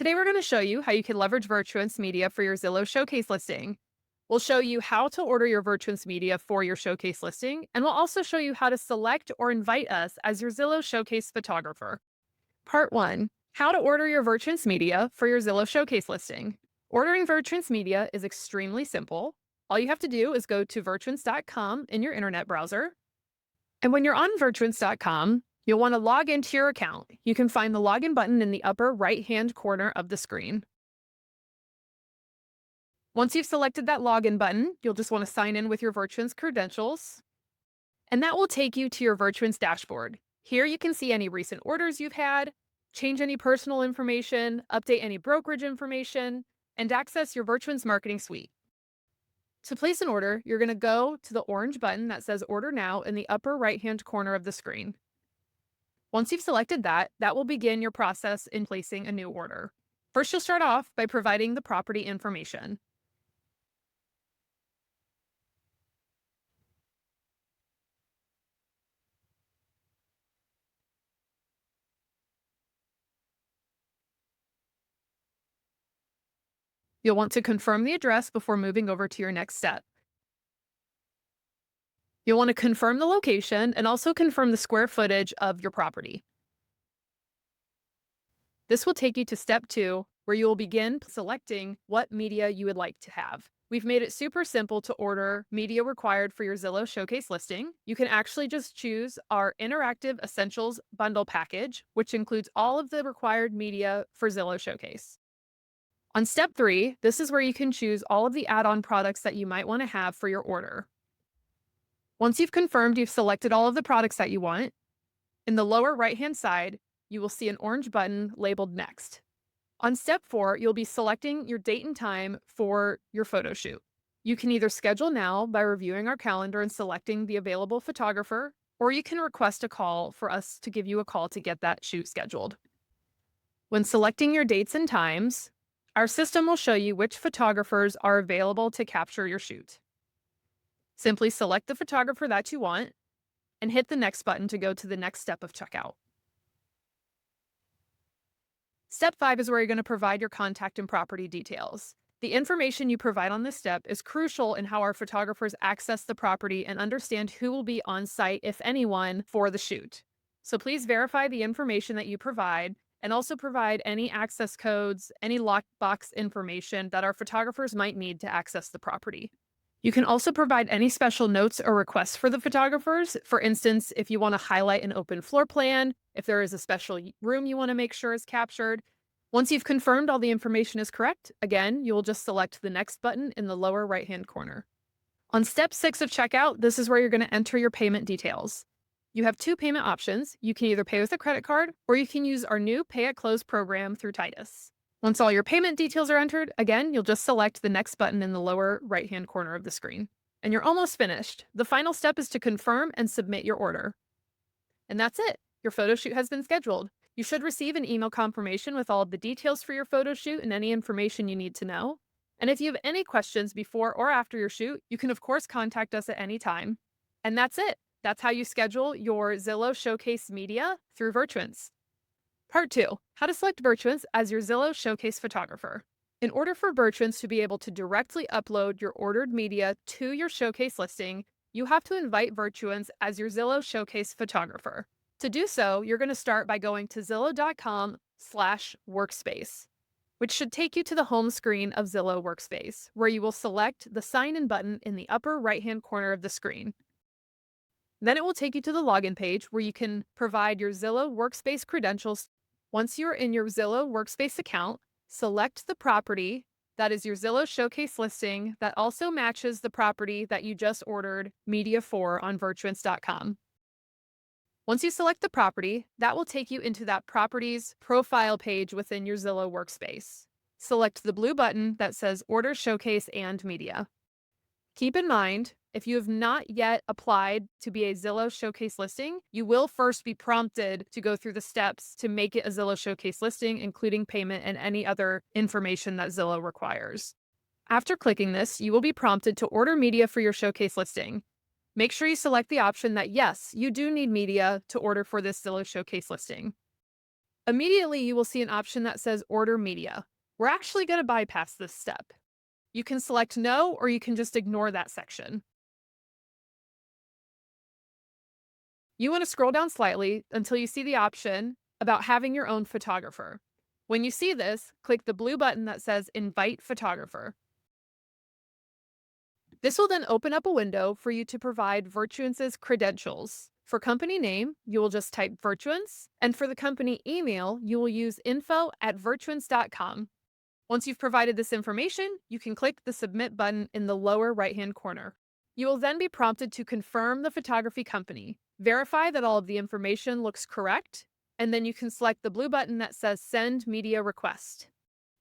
Today we're going to show you how you can leverage Virtuance media for your Zillow Showcase listing. We'll show you how to order your Virtuance media for your Showcase listing, and we'll also show you how to select or invite us as your Zillow Showcase photographer. Part 1. How to order your Virtuance media for your Zillow Showcase listing. Ordering Virtuance media is extremely simple. All you have to do is go to virtuance.com in your internet browser. And when you're on virtuance.com, you'll want to log into your account. You can find the login button in the upper right-hand corner of the screen. Once you've selected that login button, you'll just want to sign in with your Virtuance credentials, and that will take you to your Virtuance dashboard. Here you can see any recent orders you've had, change any personal information, update any brokerage information, and access your Virtuance marketing suite. To place an order, you're going to go to the orange button that says Order Now in the upper right-hand corner of the screen. Once you've selected that, that will begin your process in placing a new order. First, you'll start off by providing the property information. You'll want to confirm the address before moving over to your next step. You'll want to confirm the location and also confirm the square footage of your property. This will take you to step 2, where you will begin selecting what media you would like to have. We've made it super simple to order media required for your Zillow Showcase listing. You can actually just choose our Interactive Essentials bundle package, which includes all of the required media for Zillow Showcase. On step 3, this is where you can choose all of the add-on products that you might want to have for your order. Once you've confirmed you've selected all of the products that you want, in the lower right-hand side, you will see an orange button labeled Next. On step 4, you'll be selecting your date and time for your photo shoot. You can either schedule now by reviewing our calendar and selecting the available photographer, or you can request a call for us to give you a call to get that shoot scheduled. When selecting your dates and times, our system will show you which photographers are available to capture your shoot. Simply select the photographer that you want and hit the Next button to go to the next step of checkout. Step 5 is where you're going to provide your contact and property details. The information you provide on this step is crucial in how our photographers access the property and understand who will be on site, if anyone, for the shoot. So please verify the information that you provide and also provide any access codes, any lockbox information that our photographers might need to access the property. You can also provide any special notes or requests for the photographers. For instance, if you want to highlight an open floor plan, if there is a special room you want to make sure is captured. Once you've confirmed all the information is correct, again, you will just select the Next button in the lower right-hand corner. On step 6 of checkout, this is where you're going to enter your payment details. You have 2 payment options. You can either pay with a credit card, or you can use our new Pay at Close program through Titus. Once all your payment details are entered, again, you'll just select the Next button in the lower right-hand corner of the screen. And you're almost finished. The final step is to confirm and submit your order. And that's it. Your photo shoot has been scheduled. You should receive an email confirmation with all of the details for your photo shoot and any information you need to know. And if you have any questions before or after your shoot, you can of course contact us at any time. And that's it. That's how you schedule your Zillow Showcase media through Virtuance. Part 2. How to select Virtuance as your Zillow Showcase photographer. In order for Virtuance to be able to directly upload your ordered media to your Showcase listing, you have to invite Virtuance as your Zillow Showcase photographer. To do so, you're going to start by going to zillow.com/workspace, which should take you to the home screen of Zillow Workspace, where you will select the Sign In button in the upper right-hand corner of the screen. Then it will take you to the login page where you can provide your Zillow Workspace credentials. Once you're in your Zillow Workspace account, select the property that is your Zillow Showcase listing that also matches the property that you just ordered media for on virtuance.com. Once you select the property, that will take you into that property's profile page within your Zillow Workspace. Select the blue button that says Order Showcase and Media. Keep in mind, if you have not yet applied to be a Zillow Showcase listing, you will first be prompted to go through the steps to make it a Zillow Showcase listing, including payment and any other information that Zillow requires. After clicking this, you will be prompted to order media for your Showcase listing. Make sure you select the option that yes, you do need media to order for this Zillow Showcase listing. Immediately, you will see an option that says Order Media. We're actually going to bypass this step. You can select No, or you can just ignore that section. You want to scroll down slightly until you see the option about having your own photographer. When you see this, click the blue button that says Invite Photographer. This will then open up a window for you to provide Virtuance's credentials. For company name, you will just type Virtuance, and for the company email, you will use info@virtuance.com. Once you've provided this information, you can click the Submit button in the lower right-hand corner. You will then be prompted to confirm the photography company, verify that all of the information looks correct, and then you can select the blue button that says Send Media Request.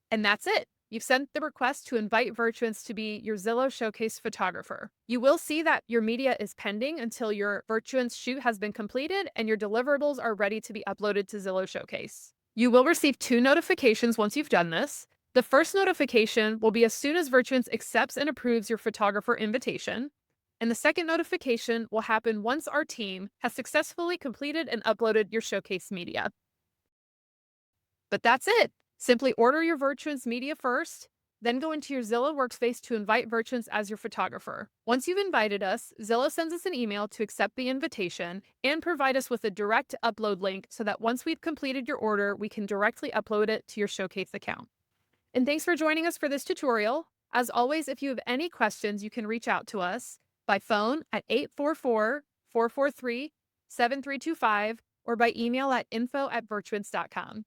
And that's it. You've sent the request to invite Virtuance to be your Zillow Showcase photographer. You will see that your media is pending until your Virtuance shoot has been completed and your deliverables are ready to be uploaded to Zillow Showcase. You will receive 2 notifications once you've done this. The first notification will be as soon as Virtuance accepts and approves your photographer invitation. And the second notification will happen once our team has successfully completed and uploaded your Showcase media. But that's it. Simply order your Virtuance media first, then go into your Zillow workspace to invite Virtuance as your photographer. Once you've invited us, Zillow sends us an email to accept the invitation and provide us with a direct upload link so that once we've completed your order, we can directly upload it to your Showcase account. And thanks for joining us for this tutorial. As always, if you have any questions, you can reach out to us by phone at 844-443-7325 or by email at info@virtuance.com.